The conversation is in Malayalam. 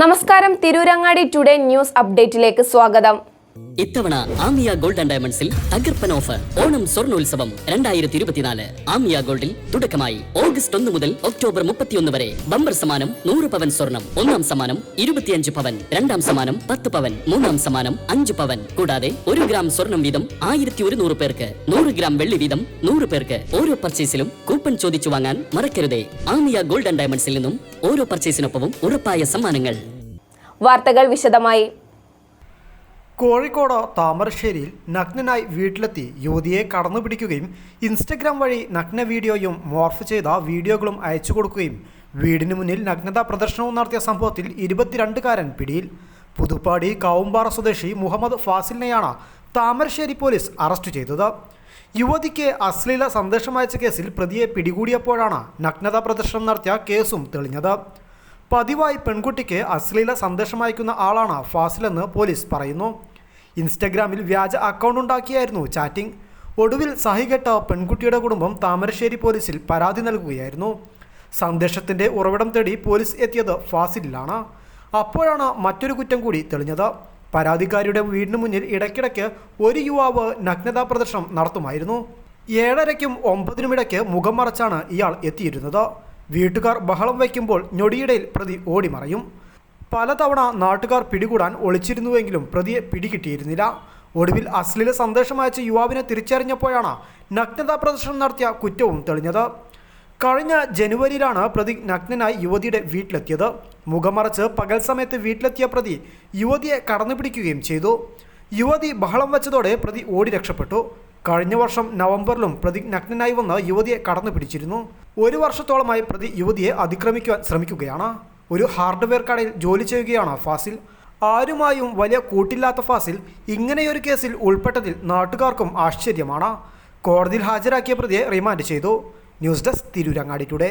നമസ്കാരം, തിരൂരങ്ങാടി ടുഡേ ന്യൂസ് അപ്ഡേറ്റിലേക്ക് സ്വാഗതം. ഇത്തവണ ആമിയ ഗോൾഡ് ആൻഡ് ഡയമണ്ട്സിൽ തകർപ്പൻ ഓഫർ ഓണം സ്വർണ്ണോത്സവം 2024. ആമിയ ഗോൾഡിൽ തുടക്കമായി ഓഗസ്റ്റ് 1 മുതൽ ഒക്ടോബർ 31 വരെ ബമ്പർ സമ്മാനം 100 പവൻ സ്വർണം, ഒന്നാം സമ്മാനം 25 പവൻ, രണ്ടാം സമ്മാനം 10 പവൻ, മൂന്നാം സമ്മാനം 5 പവൻ. കൂടാതെ 1 ഗ്രാം സ്വർണം വീതം 1100 പേർക്ക്, 100 ഗ്രാം വെള്ളി വീതം 100 പേർക്ക്. ഓരോ പർച്ചേസിലും കൂപ്പൺ ചോദിച്ചു വാങ്ങാൻ മറക്കരുതേ. ആമിയ ഗോൾഡ് ആൻഡ് ഡയമണ്ട്സിൽ നിന്നും ഓരോ പർച്ചേസിനൊപ്പവും ഉറപ്പായ സമ്മാനങ്ങൾ. വാർത്തകൾ വിശദമായി. കോഴിക്കോട് താമരശ്ശേരിയിൽ നഗ്നനായി വീട്ടിലെത്തി യുവതിയെ കടന്നുപിടിക്കുകയും ഇൻസ്റ്റഗ്രാം വഴി നഗ്ന വീഡിയോയും മോർഫ് ചെയ്ത വീഡിയോകളും അയച്ചു കൊടുക്കുകയും വീടിന് മുന്നിൽ നഗ്നതാ പ്രദർശനവും നടത്തിയ സംഭവത്തിൽ 22-കാരൻ പിടിയിൽ. പുതുപ്പാടി കാവുംപാറ സ്വദേശി മുഹമ്മദ് ഫാസിലിനെയാണ് താമരശ്ശേരി പോലീസ് അറസ്റ്റ് ചെയ്തത്. യുവതിക്ക് അശ്ലീല സന്ദേശമയച്ച കേസിൽ പ്രതിയെ പിടികൂടിയപ്പോഴാണ് നഗ്നതാ പ്രദർശനം നടത്തിയ കേസും തെളിഞ്ഞത്. പതിവായി പെൺകുട്ടിക്ക് അശ്ലീല സന്ദേശം അയക്കുന്ന ആളാണ് ഫാസിലെന്ന് പോലീസ് പറയുന്നു. ഇൻസ്റ്റഗ്രാമിൽ വ്യാജ അക്കൗണ്ട് ഉണ്ടാക്കിയായിരുന്നു ചാറ്റിംഗ്. ഒടുവിൽ സഹികെട്ട പെൺകുട്ടിയുടെ കുടുംബം താമരശ്ശേരി പോലീസിൽ പരാതി നൽകുകയായിരുന്നു. സന്ദേശത്തിൻ്റെ ഉറവിടം തേടി പോലീസ് എത്തിയത് ഫാസിലിലാണ്. അപ്പോഴാണ് മറ്റൊരു കുറ്റം കൂടി തെളിഞ്ഞത്. പരാതിക്കാരിയുടെ വീടിന് മുന്നിൽ ഇടയ്ക്കിടയ്ക്ക് ഒരു യുവാവ് നഗ്നതാ പ്രദർശനം നടത്തുമായിരുന്നു. 7:30-നും 9:00-നും ഇടയ്ക്ക് മുഖം മറച്ചാണ് ഇയാൾ എത്തിയിരുന്നത്. വീട്ടുകാർ ബഹളം വയ്ക്കുമ്പോൾ ഞൊടിയിടയിൽ പ്രതി ഓടിമറയും. പലതവണ നാട്ടുകാർ പിടികൂടാൻ ഒളിച്ചിരുന്നുവെങ്കിലും പ്രതിയെ പിടികിട്ടിയിരുന്നില്ല. ഒടുവിൽ അശ്ലീല സന്ദേശം അയച്ച യുവാവിനെ തിരിച്ചറിഞ്ഞപ്പോഴാണ് നഗ്നതാ പ്രദർശനം നടത്തിയ കുറ്റവും തെളിഞ്ഞത്. കഴിഞ്ഞ ജനുവരിയിലാണ് പ്രതി നഗ്നനായി യുവതിയുടെ വീട്ടിലെത്തിയത്. മുഖമറച്ച് പകൽ സമയത്ത് വീട്ടിലെത്തിയ പ്രതി യുവതിയെ കടന്നുപിടിക്കുകയും ചെയ്തു. യുവതി ബഹളം വച്ചതോടെ പ്രതി ഓടി രക്ഷപ്പെട്ടു. കഴിഞ്ഞ വർഷം നവംബറിലും പ്രതി നഗ്നനായി വന്ന് യുവതിയെ കടന്നു പിടിച്ചിരുന്നു. 1 വർഷത്തോളമായി പ്രതി യുവതിയെ അതിക്രമിക്കുവാൻ ശ്രമിക്കുകയാണ്. ഒരു ഹാർഡ്വെയർ കടയിൽ ജോലി ചെയ്യുകയാണ് ഫാസിൽ. ആരുമായും വലിയ കൂട്ടില്ലാത്ത ഫാസിൽ ഇങ്ങനെയൊരു കേസിൽ ഉൾപ്പെട്ടതിൽ നാട്ടുകാർക്കും ആശ്ചര്യമാണ്. കോടതിയിൽ ഹാജരാക്കിയ പ്രതിയെ റിമാൻഡ് ചെയ്തു. News desk, Tirurangadi today.